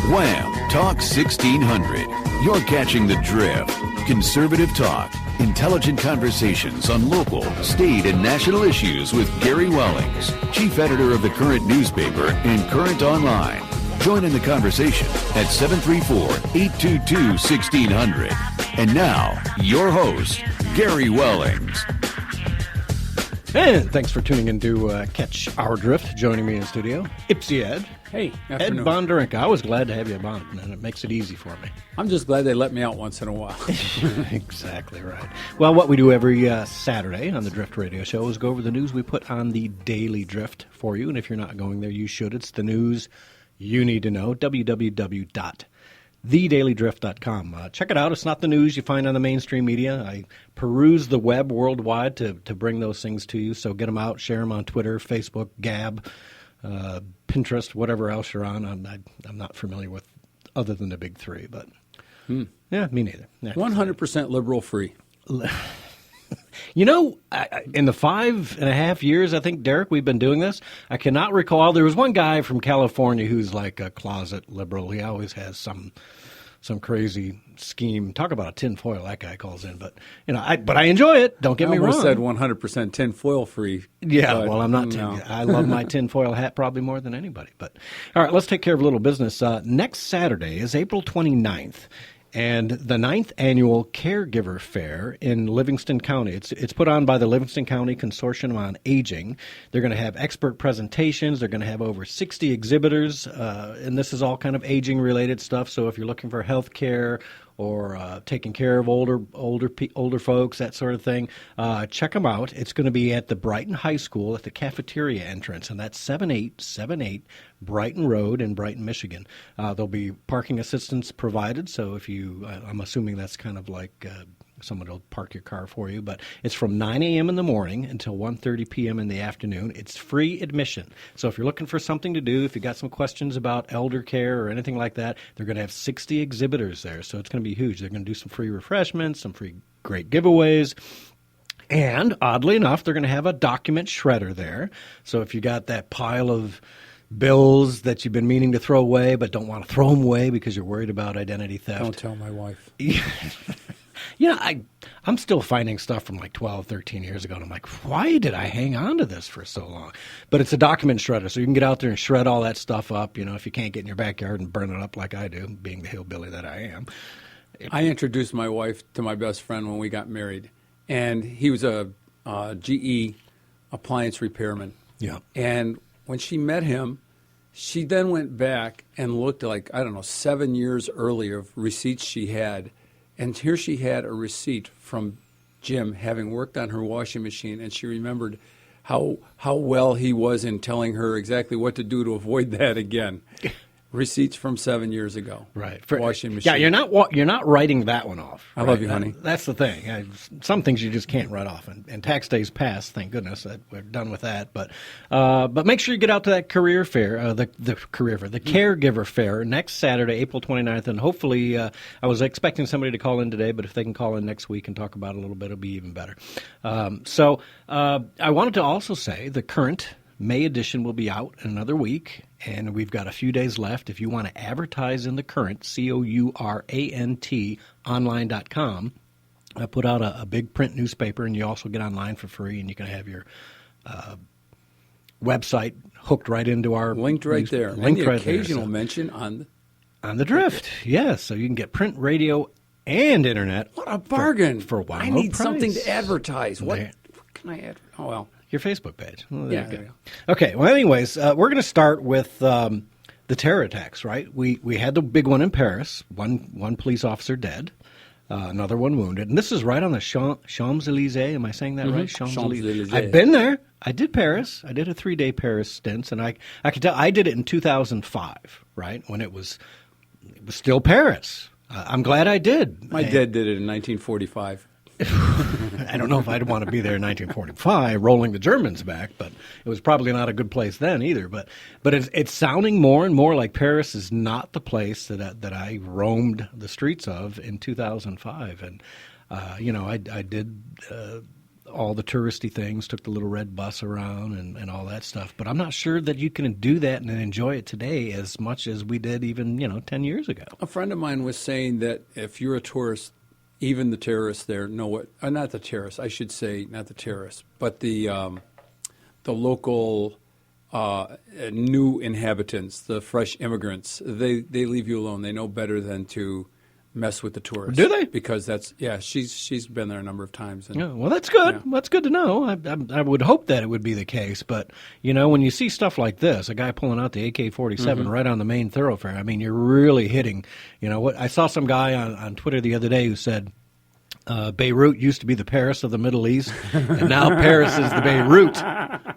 Wham! Talk 1600. You're catching the drift. Conservative talk. Intelligent conversations on local, state, and national issues with Gary Wellings, chief editor of the Current newspaper and Current Online. Join in the conversation at 734-822-1600. And now, your host, Gary Wellings. And thanks for tuning in to Catch Our Drift. Joining me in studio, Ipsy Ed. Hey, Ed Bonderenka. I was glad to have you on, and it makes it easy for me. I'm just glad they let me out once in a while. Exactly right. Well, what we do every Saturday on the Drift Radio Show is go over the news we put on the Daily Drift for you. And if you're not going there, you should. It's the news you need to know. www.thedailydrift.com. Check it out. It's not the news you find on the mainstream media. I peruse the web worldwide to bring those things to you. So get them out, share them on Twitter, Facebook, Gab, Pinterest, whatever else you're on. I'm not familiar with other than the big three, but yeah, me neither. Yeah. 100% liberal free. You know, in the 5.5 years, I think, Derek, we've been doing this, I cannot recall. There was one guy from California who's like a closet liberal. He always has some crazy scheme. Talk about a tinfoil that guy calls in. But, you know, I enjoy it. Don't get me wrong. I almost said 100% tinfoil free. Yeah, well, I'm not. No. I love my tinfoil hat probably more than anybody. But, all right, let's take care of a little business. Next Saturday is April 29th. And the 9th annual Caregiver Fair in Livingston County. It's put on by the Livingston County Consortium on Aging. They're going to have expert presentations. They're going to have over 60 exhibitors, and this is all kind of aging-related stuff. So if you're looking for health care or taking care of older folks, that sort of thing, check them out. It's going to be at the Brighton High School at the cafeteria entrance, and that's 7878 Brighton Road in Brighton, Michigan. There'll be parking assistance provided, so if you, I'm assuming that's kind of like someone will park your car for you, but it's from 9 a.m. in the morning until 1:30 p.m. in the afternoon. It's free admission. So if you're looking for something to do, if you got some questions about elder care or anything like that, they're going to have 60 exhibitors there, so it's going to be huge. They're going to do some free refreshments, some free great giveaways. And oddly enough, they're going to have a document shredder there. So if you got that pile of bills that you've been meaning to throw away but don't want to throw them away because you're worried about identity theft. Don't tell my wife. You know, I'm still finding stuff from like 12, 13 years ago, and I'm like, why did I hang on to this for so long? But it's a document shredder, so you can get out there and shred all that stuff up, you know, if you can't get in your backyard and burn it up like I do, being the hillbilly that I am. I introduced my wife to my best friend when we got married, and he was a GE appliance repairman. Yeah. And when she met him, she then went back and looked at, like, I don't know, 7 years earlier of receipts she had. And here she had a receipt from Jim having worked on her washing machine, and she remembered how well he was in telling her exactly what to do to avoid that again. Receipts from 7 years ago. Right. For washing machine. Yeah, you're not writing that one off. I love you, honey. That's the thing. Some things you just can't write off. And tax day's passed, thank goodness that we're done with that. But make sure you get out to that career fair, the Caregiver Fair next Saturday, April 29th. And hopefully, I was expecting somebody to call in today, but if they can call in next week and talk about it a little bit, it'll be even better. So I wanted to also say the Current May edition will be out in another week, and we've got a few days left. If you want to advertise in the Current, COURANT, online.com, I put out a big print newspaper, and you also get online for free, and you can have your website hooked right into our linked right there. Linked and the right occasional there, so. mention on the Drift. Yes, so you can get print, radio, and internet. What a bargain! For one I low need price. Something to advertise. What can I add? Oh well. Your Facebook page. Well, there you go. Okay. Well, anyways, we're going to start with the terror attacks. Right? We had the big one in Paris. One police officer dead, another one wounded, and this is right on the Champs-Élysées. Am I saying that right? Champs-Élysées. I've been there. I did Paris. I did a 3-day Paris stint, and I can tell I did it in 2005. Right when it was still Paris. I'm glad I did. My dad did it in 1945. I don't know if I'd want to be there in 1945 rolling the Germans back, but it was probably not a good place then either. But it's sounding more and more like Paris is not the place that I roamed the streets of in 2005. And, I did all the touristy things, took the little red bus around and all that stuff. But I'm not sure that you can do that and enjoy it today as much as we did even, 10 years ago. A friend of mine was saying that if you're a tourist, even the terrorists there know what, not the terrorists, I should say, not the terrorists, but the local new inhabitants, the fresh immigrants, they leave you alone. They know better than to mess with the tourists. Do they? Because she's been there a number of times. And, yeah, well, that's good. Yeah. That's good to know. I would hope that it would be the case. But, when you see stuff like this, a guy pulling out the AK-47 right on the main thoroughfare, I mean, you're really hitting, what I saw some guy on Twitter the other day who said, Beirut used to be the Paris of the Middle East, and now Paris is the Beirut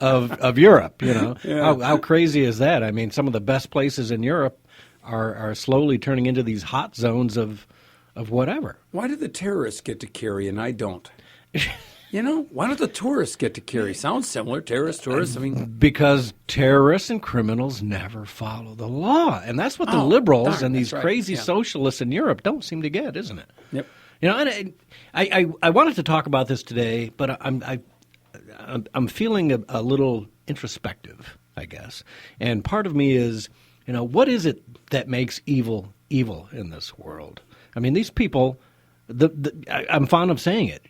of Europe. Yeah. How crazy is that? I mean, some of the best places in Europe are slowly turning into these hot zones of whatever. Why do the terrorists get to carry and I don't? Why don't the tourists get to carry? Sounds similar, tourists. I mean, because terrorists and criminals never follow the law, and that's what the liberals and these crazy socialists in Europe don't seem to get, isn't it? Yep. And I wanted to talk about this today, but I'm feeling a little introspective, I guess. And part of me is, what is it that makes evil in this world? I mean, these people, I'm fond of saying it,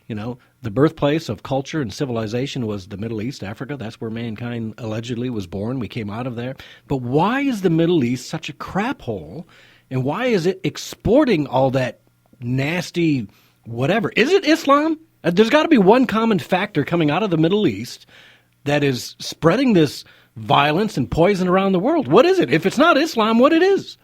the birthplace of culture and civilization was the Middle East, Africa. That's where mankind allegedly was born. We came out of there. But why is the Middle East such a crap hole? And why is it exporting all that nasty whatever? Is it Islam? There's got to be one common factor coming out of the Middle East that is spreading this violence and poison around the world. What is it? If it's not Islam, what it is?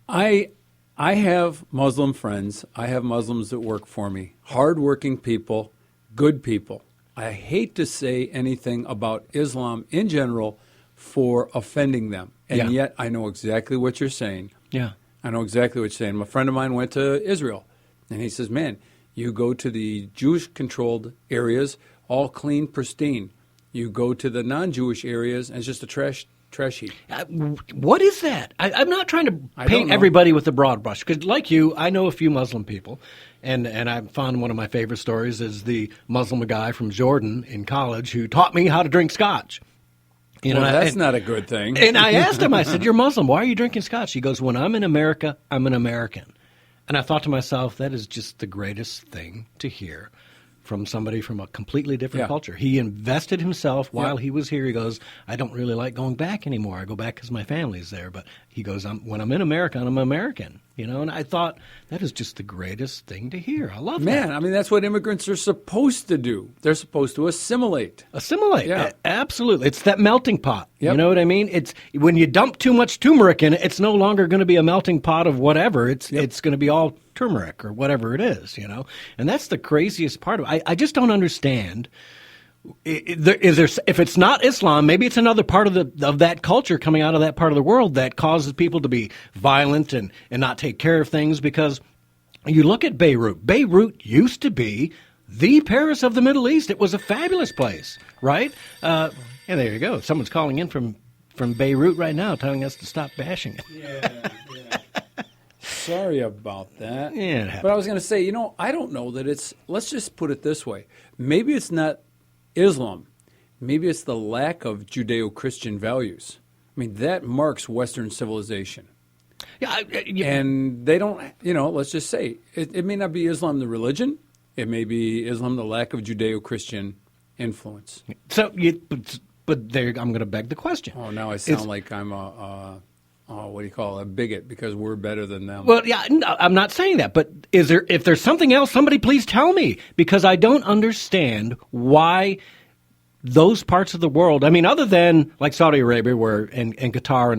I have Muslim friends. I have Muslims that work for me. Hardworking people, good people. I hate to say anything about Islam in general for offending them. And yet I know exactly what you're saying. Yeah. I know exactly what you're saying. A friend of mine went to Israel, and he says, man, you go to the Jewish-controlled areas, all clean, pristine. You go to the non-Jewish areas, and it's just a trash heap. What is that? I'm not trying to paint everybody with a broad brush, because like you, I know a few Muslim people, and I found one of my favorite stories is the Muslim guy from Jordan in college who taught me how to drink scotch. That's not a good thing. And I asked him, I said, you're Muslim. Why are you drinking scotch? He goes, when I'm in America, I'm an American. And I thought to myself, that is just the greatest thing to hear from somebody from a completely different culture. He invested himself while he was here. He goes, I don't really like going back anymore. I go back because my family's there. But he goes, when I'm in America, I'm American. And I thought, that is just the greatest thing to hear. I love that. Man, I mean, that's what immigrants are supposed to do. They're supposed to assimilate. Yeah. Absolutely. It's that melting pot. Yep. You know what I mean? It's when you dump too much turmeric in it, it's no longer going to be a melting pot of whatever. It's going to be all turmeric or whatever it is, And that's the craziest part of it. I just don't understand. If it's not Islam, maybe it's another part of that culture coming out of that part of the world that causes people to be violent and not take care of things. Because you look at Beirut. Beirut used to be the Paris of the Middle East. It was a fabulous place, right? And there you go. Someone's calling in from Beirut right now, telling us to stop bashing it. Yeah. Sorry about that. Yeah, but I was going to say, I don't know that it's. Let's just put it this way. Maybe it's not Islam. Maybe it's the lack of Judeo-Christian values. I mean, that marks Western civilization. Yeah, and they don't, let's just say, it may not be Islam the religion. It may be Islam the lack of Judeo-Christian influence. So, but there, I'm going to beg the question. Oh, now I sound like I'm a bigot because we're better than them. Well, yeah, no, I'm not saying that, but if there's something else, somebody please tell me, because I don't understand why those parts of the world, I mean, other than like Saudi Arabia and Qatar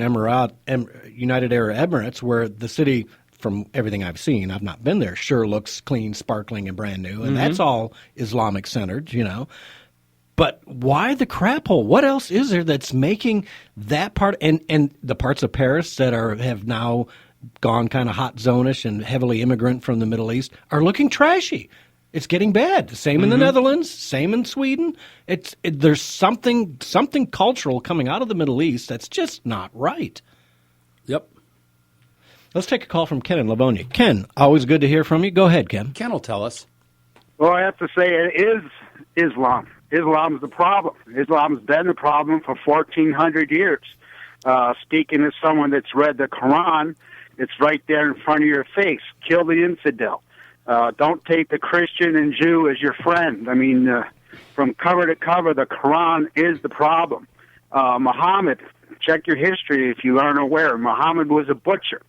and United Arab Emirates, where the city, from everything I've seen, I've not been there, sure looks clean, sparkling, and brand new, and that's all Islamic centered, But why the crap hole? What else is there that's making that part and the parts of Paris that have now gone kind of hot zone-ish and heavily immigrant from the Middle East are looking trashy? It's getting bad. Same in the Netherlands, same in Sweden. There's something cultural coming out of the Middle East that's just not right. Yep. Let's take a call from Ken in Livonia. Ken, always good to hear from you. Go ahead, Ken. Ken will tell us. Well, I have to say it is Islam. Islam's the problem. Islam's been the problem for 1,400 years. Speaking as someone that's read the Quran, it's right there in front of your face. Kill the infidel. Don't take the Christian and Jew as your friend. I mean, from cover to cover, the Quran is the problem. Muhammad, check your history if you aren't aware. Muhammad was a butcher.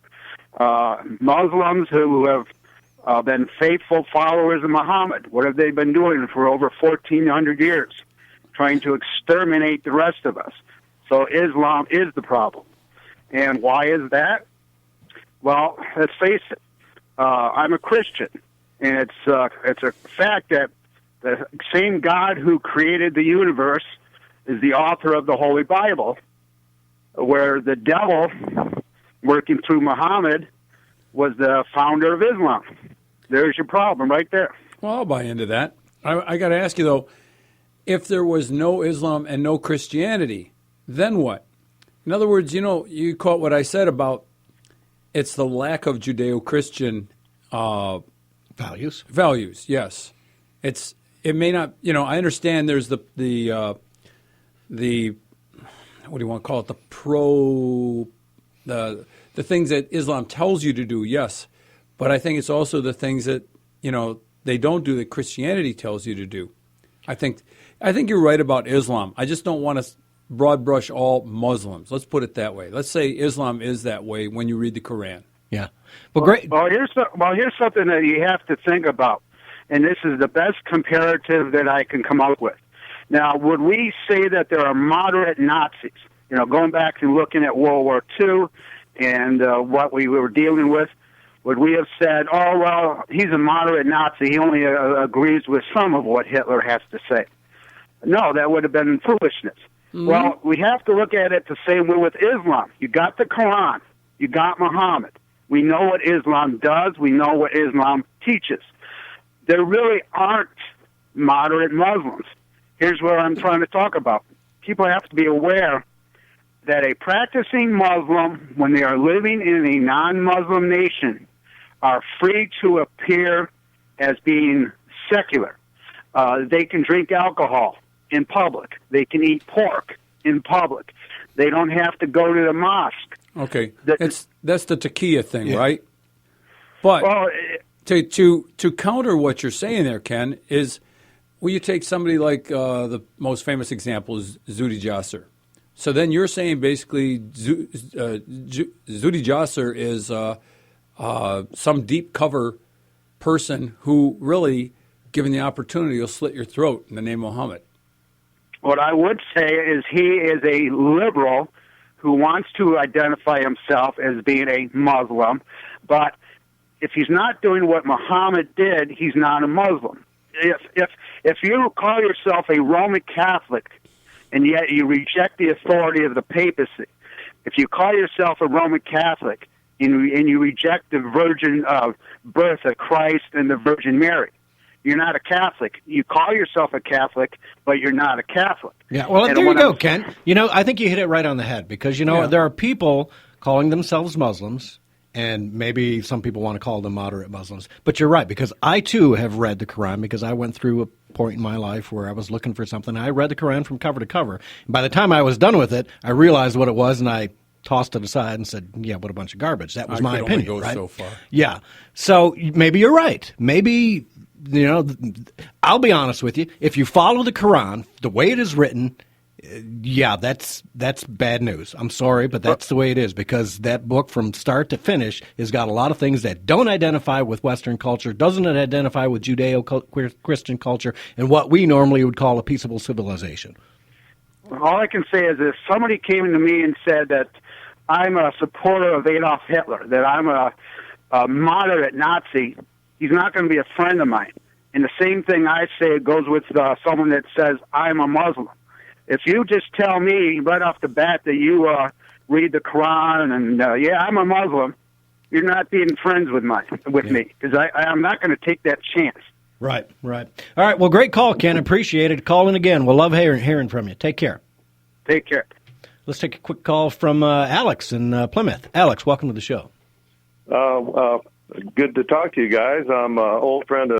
Muslims who have been faithful followers of Muhammad, what have they been doing for over 1,400 years? Trying to exterminate the rest of us. So Islam is the problem. And why is that? Well, let's face it. I'm a Christian, and it's a fact that the same God who created the universe is the author of the Holy Bible, where the devil, working through Muhammad, was the founder of Islam. There's your problem right there. Well, I'll buy into that. I got to ask you, though, if there was no Islam and no Christianity, then what? In other words, you caught what I said about it's the lack of Judeo-Christian values. Values, yes. It may not. I understand. There's the what do you want to call it? The things that Islam tells you to do. Yes, but I think it's also the things that they don't do that Christianity tells you to do. I think you're right about Islam. I just don't want to broad brush all Muslims. Let's put it that way. Let's say Islam is that way when you read the Quran. Yeah. Well, great. Well, here's something that you have to think about, and this is the best comparative that I can come up with. Now, would we say that there are moderate Nazis? Going back and looking at World War II and what we were dealing with, would we have said, oh, well, he's a moderate Nazi. He only agrees with some of what Hitler has to say? No, that would have been foolishness. Mm-hmm. Well, we have to look at it the same way with Islam. You got the Quran. You got Muhammad. We know what Islam does. We know what Islam teaches. There really aren't moderate Muslims. Here's what I'm trying to talk about. People have to be aware that a practicing Muslim, when they are living in a non-Muslim nation, are free to appear as being secular. They can drink alcohol in public. They can eat pork in public. They don't have to go to the mosque. Okay, that's the taqiyya thing, yeah. Right? But to counter what you're saying there, Ken, is you take somebody like the most famous example is Zuhdi Jasser. So then you're saying basically Zuhdi Jasser is some deep cover person who really, given the opportunity, will slit your throat in the name of Muhammad. What I would say is he is a liberal who wants to identify himself as being a Muslim, but if he's not doing what Muhammad did, he's not a Muslim. If you call yourself a Roman Catholic and yet you reject the authority of the papacy, if you call yourself a Roman Catholic and you reject the virgin birth of Christ and the Virgin Mary, you're not a Catholic. You call yourself a Catholic, but you're not a Catholic. Yeah, well, there you go, Ken. I think you hit it right on the head because, there are people calling themselves Muslims, and maybe some people want to call them moderate Muslims. But you're right, because I, too, have read the Quran because I went through a point in my life where I was looking for something. I read the Quran from cover to cover. And by the time I was done with it, I realized what it was, and I tossed it aside and said, yeah, what a bunch of garbage. That was my opinion, only go right? So far. Yeah. So maybe you're right. Maybe, I'll be honest with you. If you follow the Quran the way it is written, yeah, that's bad news. I'm sorry, but that's the way it is because that book from start to finish has got a lot of things that don't identify with Western culture, doesn't identify with Judeo-Christian culture, and what we normally would call a peaceable civilization. All I can say is if somebody came to me and said that I'm a supporter of Adolf Hitler, that I'm a moderate Nazi, he's not going to be a friend of mine. And the same thing I say goes with someone that says I'm a Muslim. If you just tell me right off the bat that you read the Quran and, yeah, I'm a Muslim, you're not being friends with me because I'm not going to take that chance. Right. All right, well, great call, Ken. Appreciate it. Call in again. We'll love hearing from you. Take care. Take care. Let's take a quick call from Alex in Plymouth. Alex, welcome to the show. Good to talk to you guys. I'm an old friend of